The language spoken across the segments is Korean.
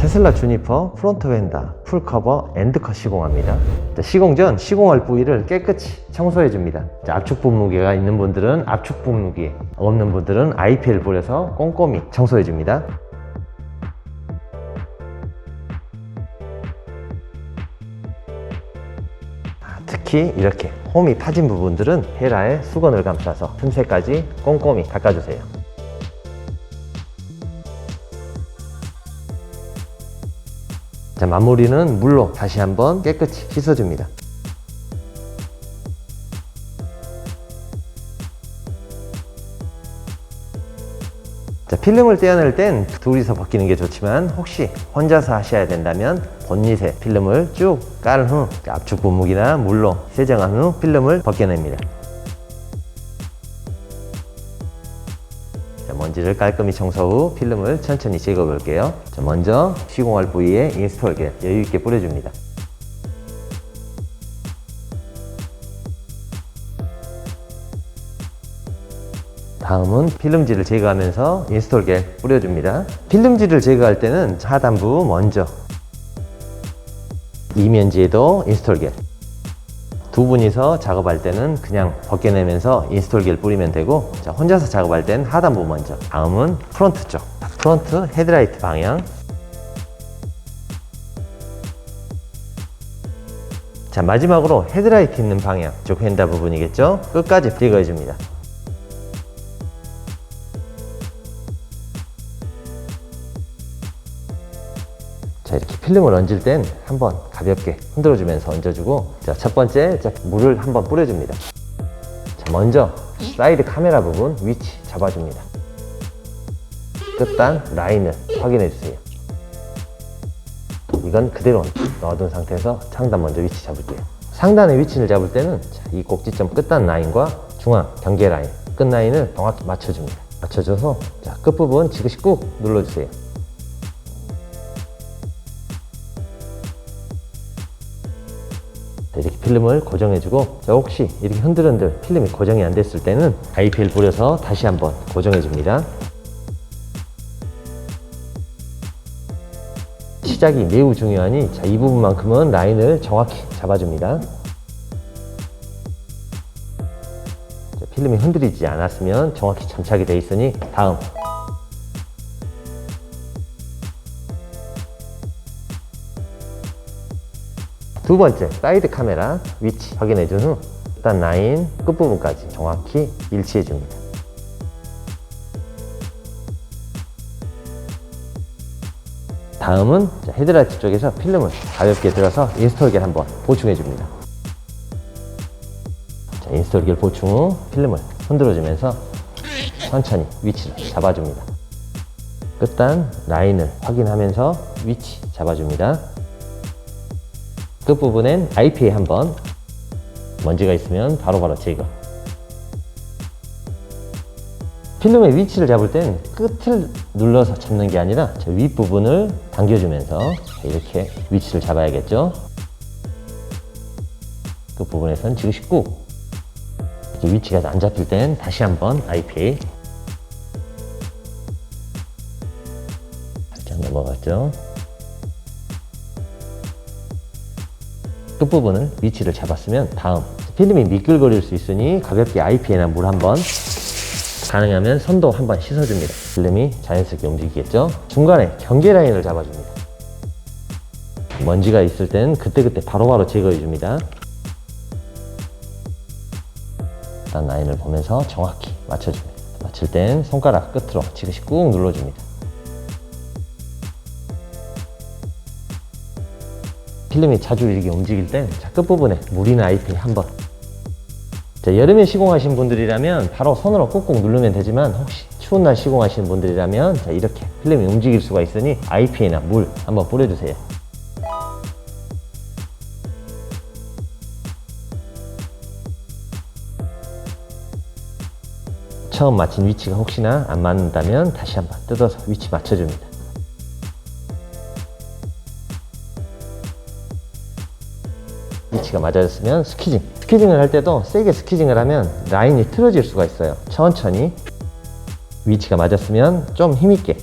테슬라 주니퍼 프론트 휀다 풀커버 엔드컷 시공합니다. 시공 전 시공할 부위를 깨끗이 청소해 줍니다. 압축 분무기가 있는 분들은 압축 분무기, 없는 분들은 IPL 뿌려서 꼼꼼히 청소해 줍니다. 특히 이렇게 홈이 파진 부분들은 헤라에 수건을 감싸서 틈새까지 꼼꼼히 닦아주세요. 자, 마무리는 물로 다시 한번 깨끗이 씻어줍니다. 자, 필름을 떼어낼 땐 둘이서 벗기는 게 좋지만 혹시 혼자서 하셔야 된다면 본닛에 필름을 쭉 깔은 후 압축 분무기나 물로 세정한 후 필름을 벗겨냅니다. 자, 먼지를 깔끔히 청소 후 필름을 천천히 제거해 볼게요. 자, 먼저 시공할 부위에 인스톨 겔 여유있게 뿌려줍니다. 다음은 필름지를 제거하면서 인스톨 겔 뿌려줍니다. 필름지를 제거할 때는 하단부 먼저, 이면지에도 인스톨 겔. 두 분이서 작업할 때는 그냥 벗겨내면서 인스톨 겔 뿌리면 되고, 자, 혼자서 작업할 때는 하단부 먼저. 다음은 프론트 쪽, 프론트 헤드라이트 방향. 자, 마지막으로 헤드라이트 있는 방향, 쪽 휀다 부분이겠죠? 끝까지 제거해 줍니다. 자, 이렇게 필름을 얹을 땐 한번 가볍게 흔들어주면서 얹어주고, 자, 첫 번째 물을 한번 뿌려줍니다. 자, 먼저 사이드 카메라 부분 위치 잡아줍니다. 끝단 라인을 확인해주세요. 이건 그대로 넣어둔 상태에서 상단 먼저 위치 잡을게요. 상단의 위치를 잡을 때는 이 꼭지점 끝단 라인과 중앙 경계 라인, 끝 라인을 정확히 맞춰줍니다. 맞춰줘서 자, 끝부분 지그시 꾹 눌러주세요. 이렇게 필름을 고정해주고, 자, 혹시 이렇게 흔들흔들 필름이 고정이 안 됐을 때는 IPL 뿌려서 다시 한번 고정해줍니다. 시작이 매우 중요하니 자, 이 부분만큼은 라인을 정확히 잡아줍니다. 자, 필름이 흔들리지 않았으면 정확히 장착이 되어 있으니 다음 두 번째 사이드 카메라 위치 확인해 준 후 일단 라인 끝부분까지 정확히 일치해 줍니다. 다음은 헤드라이트 쪽에서 필름을 가볍게 들어서 인스톨 겔 한번 보충해 줍니다. 자, 인스톨 겔 보충 후 필름을 흔들어 주면서 천천히 위치를 잡아줍니다. 끝단 라인을 확인하면서 위치 잡아줍니다. 끝부분엔 IPA 한번, 먼지가 있으면 바로바로 제거. 필름의 위치를 잡을 땐 끝을 눌러서 잡는 게 아니라 저 윗부분을 당겨주면서 이렇게 위치를 잡아야겠죠. 끝부분에선 지그시 꾹. 이렇게 위치가 안 잡힐 땐 다시 한번 IPA. 살짝 넘어갔죠. 끝부분을 위치를 잡았으면 다음 필름이 미끌거릴 수 있으니 가볍게 IPA나 물 한번, 가능하면 손도 한번 씻어줍니다. 필름이 자연스럽게 움직이겠죠. 중간에 경계 라인을 잡아줍니다. 먼지가 있을 땐 그때그때 바로바로 제거해줍니다. 일단 라인을 보면서 정확히 맞춰줍니다. 맞출 땐 손가락 끝으로 지그시 꾹 눌러줍니다. 필름이 자주 이렇게 움직일 땐 끝부분에 물이나 IPA 한번. 자, 여름에 시공하신 분들이라면 바로 손으로 꾹꾹 누르면 되지만 혹시 추운 날 시공하시는 분들이라면 자, 이렇게 필름이 움직일 수가 있으니 IPA나 물 한번 뿌려주세요. 처음 맞힌 위치가 혹시나 안 맞는다면 다시 한번 뜯어서 위치 맞춰줍니다. 위치가 맞아졌으면 스퀴징을 할 때도 세게 스퀴징을 하면 라인이 틀어질 수가 있어요. 천천히 위치가 맞았으면 좀 힘있게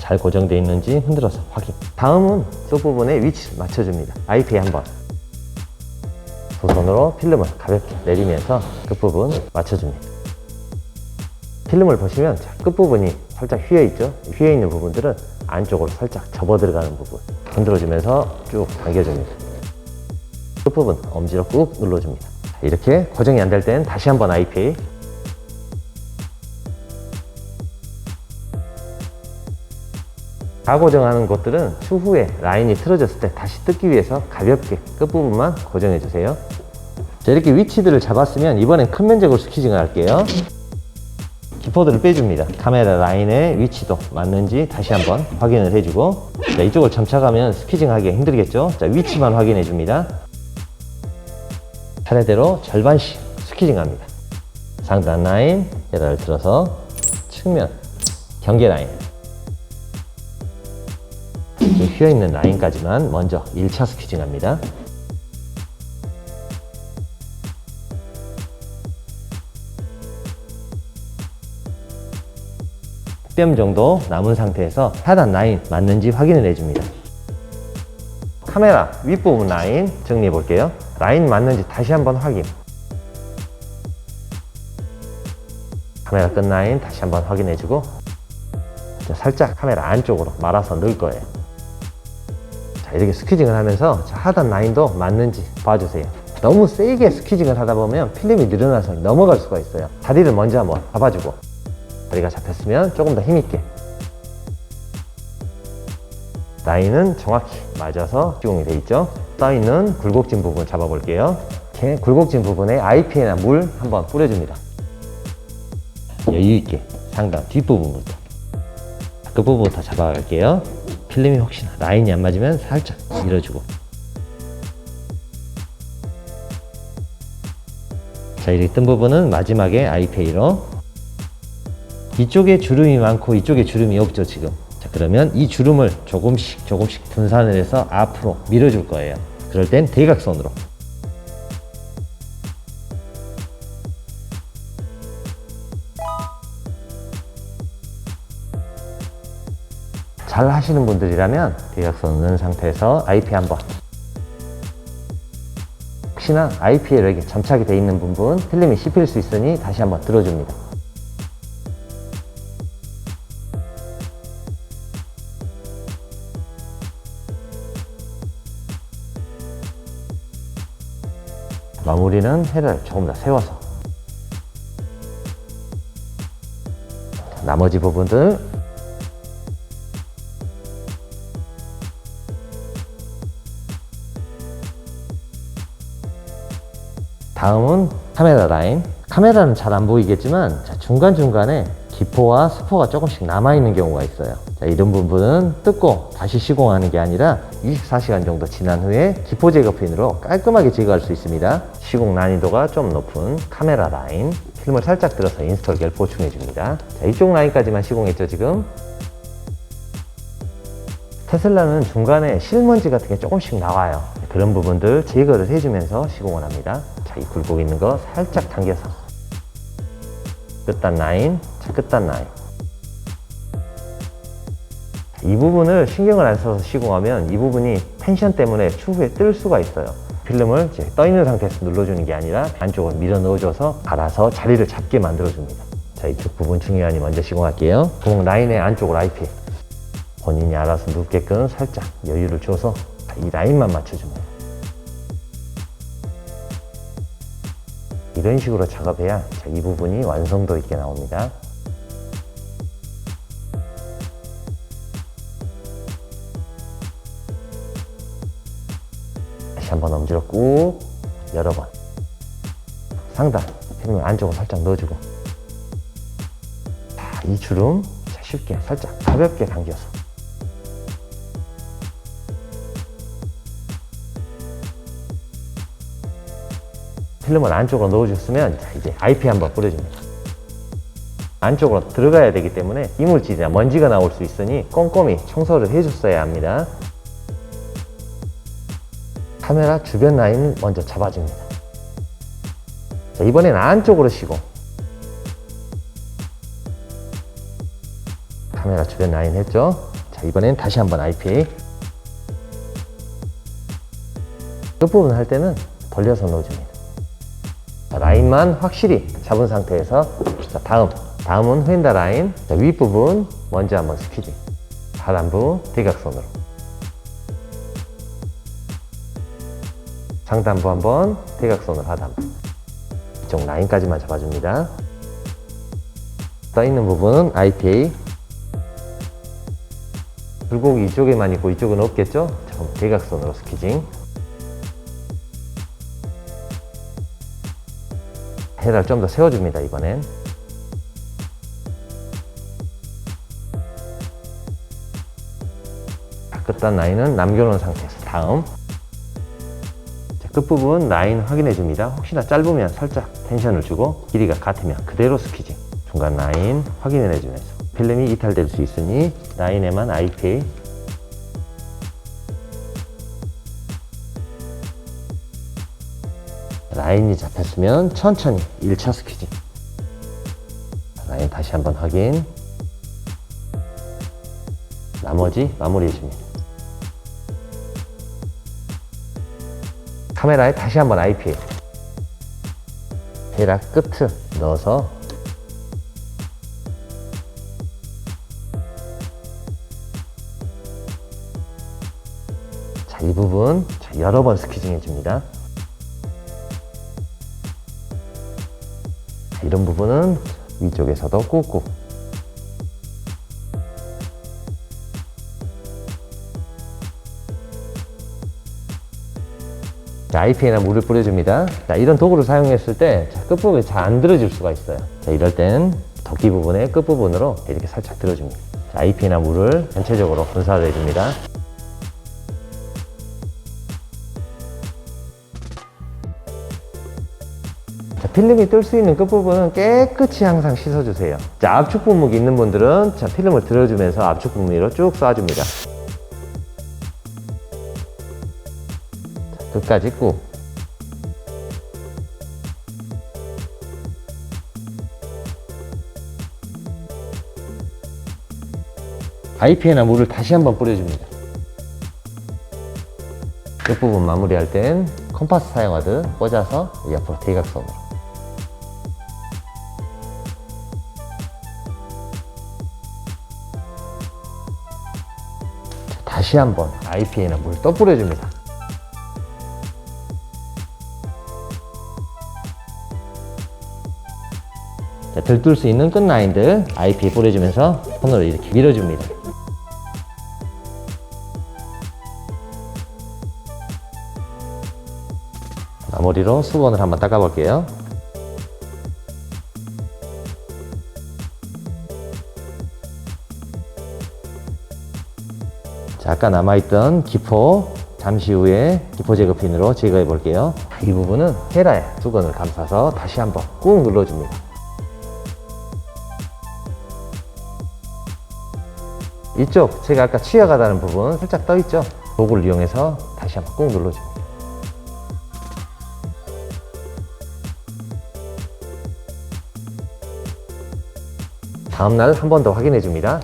잘 고정되어 있는지 흔들어서 확인. 다음은 속 부분에 위치를 맞춰줍니다. IPA 한번. 두 손으로 필름을 가볍게 내리면서 끝부분 맞춰줍니다. 필름을 보시면 끝부분이 살짝 휘어있죠? 휘어있는 부분들은 안쪽으로 살짝 접어 들어가는 부분 흔들어주면서 쭉 당겨줍니다. 끝부분 엄지로 꾹 눌러줍니다. 이렇게 고정이 안 될 땐 다시 한번 IPA. 다 고정하는 곳들은 추후에 라인이 틀어졌을 때 다시 뜯기 위해서 가볍게 끝부분만 고정해 주세요. 자, 이렇게 위치들을 잡았으면 이번엔 큰 면적으로 스퀴징을 할게요. 기포들을 빼줍니다. 카메라 라인의 위치도 맞는지 다시 한번 확인을 해주고, 자, 이쪽을 점착하면 스퀴징 하기가 힘들겠죠. 자, 위치만 확인해 줍니다. 차례대로 절반씩 스퀴징 합니다. 상단 라인, 예를 들어서 측면, 경계 라인, 휘어있는 라인까지만 먼저 1차 스퀴징 합니다. 뼘 정도 남은 상태에서 하단 라인 맞는지 확인을 해줍니다. 카메라 윗부분 라인 정리해 볼게요. 라인 맞는지 다시 한번 확인. 카메라 끝 라인 다시 한번 확인해주고, 살짝 카메라 안쪽으로 말아서 넣을 거예요. 자, 이렇게 스퀴징을 하면서 하단 라인도 맞는지 봐주세요. 너무 세게 스퀴징을 하다 보면 필름이 늘어나서 넘어갈 수가 있어요. 다리를 먼저 한번 잡아주고, 다리가 잡혔으면 조금 더 힘있게 라인은 정확히 맞아서 시공이 되어 있죠. 떠있는 굴곡진 부분 잡아볼게요. 이렇게 굴곡진 부분에 IPA나 물 한번 뿌려줍니다. 여유있게 상단 뒷부분부터 끝부분부터 잡아갈게요. 필름이 혹시나 라인이 안 맞으면 살짝 밀어주고, 자, 이렇게 뜬 부분은 마지막에 IPA로. 이쪽에 주름이 많고 이쪽에 주름이 없죠 지금. 자, 그러면 이 주름을 조금씩 분산을 해서 앞으로 밀어줄 거예요. 그럴 땐 대각선으로. 잘 하시는 분들이라면 대각선 넣은 상태에서 IPA 한번. 혹시나 IPA로 이렇게 점착이 되어 있는 부분 필름이 씹힐 수 있으니 다시 한번 들어줍니다. 마무리는 헤드를 조금 더 세워서, 나머지 부분들 다음은 카메라 라인. 카메라는 잘 안 보이겠지만 중간중간에 기포와 스포가 조금씩 남아있는 경우가 있어요. 자, 이런 부분은 뜯고 다시 시공하는 게 아니라 24시간 정도 지난 후에 기포 제거핀으로 깔끔하게 제거할 수 있습니다. 시공 난이도가 좀 높은 카메라 라인, 필름을 살짝 들어서 인스톨기를 보충해 줍니다. 자, 이쪽 라인까지만 시공했죠 지금. 테슬라는 중간에 실먼지 같은 게 조금씩 나와요. 그런 부분들 제거를 해주면서 시공을 합니다. 자, 이 굴곡 있는 거 살짝 당겨서 끝단 라인, 자, 끝단 라인. 이 부분을 신경을 안 써서 시공하면 이 부분이 텐션 때문에 추후에 뜰 수가 있어요. 필름을 이제 떠 있는 상태에서 눌러주는 게 아니라 안쪽으로 밀어 넣어줘서 알아서 자리를 잡게 만들어줍니다. 자, 이쪽 부분 중요하니 먼저 시공할게요. 구멍 라인의 안쪽으로 IPA. 본인이 알아서 눕게끔 살짝 여유를 줘서 이 라인만 맞춰줍니다. 이런 식으로 작업해야 이 부분이 완성도 있게 나옵니다. 다시 한번 엄지로 꾹 여러 번 상단 필름을 안쪽으로 살짝 넣어주고, 자, 이 주름 쉽게 살짝 가볍게 당겨서 필름을 안쪽으로 넣어줬으면 이제 IPA 한번 뿌려줍니다. 안쪽으로 들어가야 되기 때문에 이물질이나 먼지가 나올 수 있으니 꼼꼼히 청소를 해줬어야 합니다. 카메라 주변 라인을 먼저 잡아줍니다. 자, 이번엔 안쪽으로 시공. 카메라 주변 라인 했죠? 자, 이번엔 다시 한번 IPA. 끝부분 할 때는 벌려서 넣어줍니다. 자, 라인만 확실히 잡은 상태에서 자, 다음은 휀다 라인. 자, 윗부분 먼저 한번 스퀴징. 하단부 대각선으로. 상단부 한번 대각선으로 하단부. 이쪽 라인까지만 잡아줍니다. 떠있는 부분은 IPA. 불고기 이쪽에만 있고 이쪽은 없겠죠? 자, 대각선으로 스퀴징. 헤라를 좀 더 세워줍니다. 이번엔 끝단 라인은 남겨놓은 상태에서 다음. 자, 끝부분 라인 확인해 줍니다. 혹시나 짧으면 살짝 텐션을 주고 길이가 같으면 그대로 스퀴징. 중간 라인 확인해 주면서 필름이 이탈될 수 있으니 라인에만 IPA. 라인이 잡혔으면 천천히 1차 스퀴징. 라인 다시 한번 확인. 나머지 마무리해 줍니다. 카메라에 다시 한번 IPA. 헤라 끝을 넣어서 자, 이 부분 여러 번 스퀴징 해줍니다. 이런 부분은 위쪽에서도 꾹꾹. 자, IPA나 물을 뿌려줍니다. 자, 이런 도구를 사용했을 때 자, 끝부분이 잘 안 들어질 수가 있어요. 자, 이럴 땐 덮기 부분의 끝부분으로 이렇게 살짝 들어줍니다. 자, IPA나 물을 전체적으로 분사를 해줍니다. 자, 필름이 뜰 수 있는 끝부분은 깨끗이 항상 씻어주세요. 자, 압축 분무기 있는 분들은 자, 필름을 들어주면서 압축 분무기로 쭉 쏴줍니다. 자, 끝까지 꾹. IPA나 물을 다시 한번 뿌려줍니다. 끝부분 마무리할 땐 컴파스 사용하듯 꽂아서 옆으로 대각선으로. 다시 한번 IPA나 물 또 뿌려줍니다. 자, 들뜰 수 있는 끝 라인들 IPA 뿌려주면서 손으로 이렇게 밀어줍니다. 마무리로 수건을 한번 닦아볼게요. 자, 아까 남아있던 기포 잠시 후에 기포 제거핀으로 제거해 볼게요. 이 부분은 헤라에 수건을 감싸서 다시 한번 꾹 눌러줍니다. 이쪽 제가 아까 치여가다는 부분 살짝 떠있죠? 도구를 이용해서 다시 한번 꾹 눌러줍니다. 다음날 한 번 더 확인해 줍니다.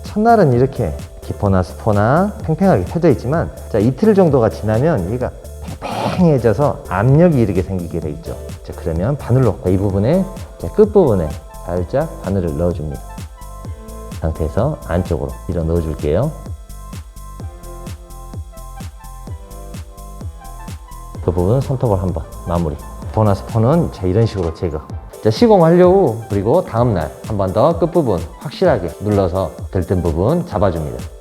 첫날은 이렇게 기포나 스포나 팽팽하게 펴져 있지만 자, 이틀 정도가 지나면 얘가 팽팽해져서 압력이 이렇게 생기게 돼 있죠. 자, 그러면 바늘로 이 부분에 자, 끝부분에 살짝 바늘을 넣어줍니다. 상태에서 안쪽으로 밀어 넣어줄게요. 그 부분 손톱을 한번 마무리. 기포나 스포는 자, 이런 식으로 제거. 자, 시공 완료 후 그리고 다음날 한 번 더 끝부분 확실하게 눌러서 들뜬 부분 잡아줍니다.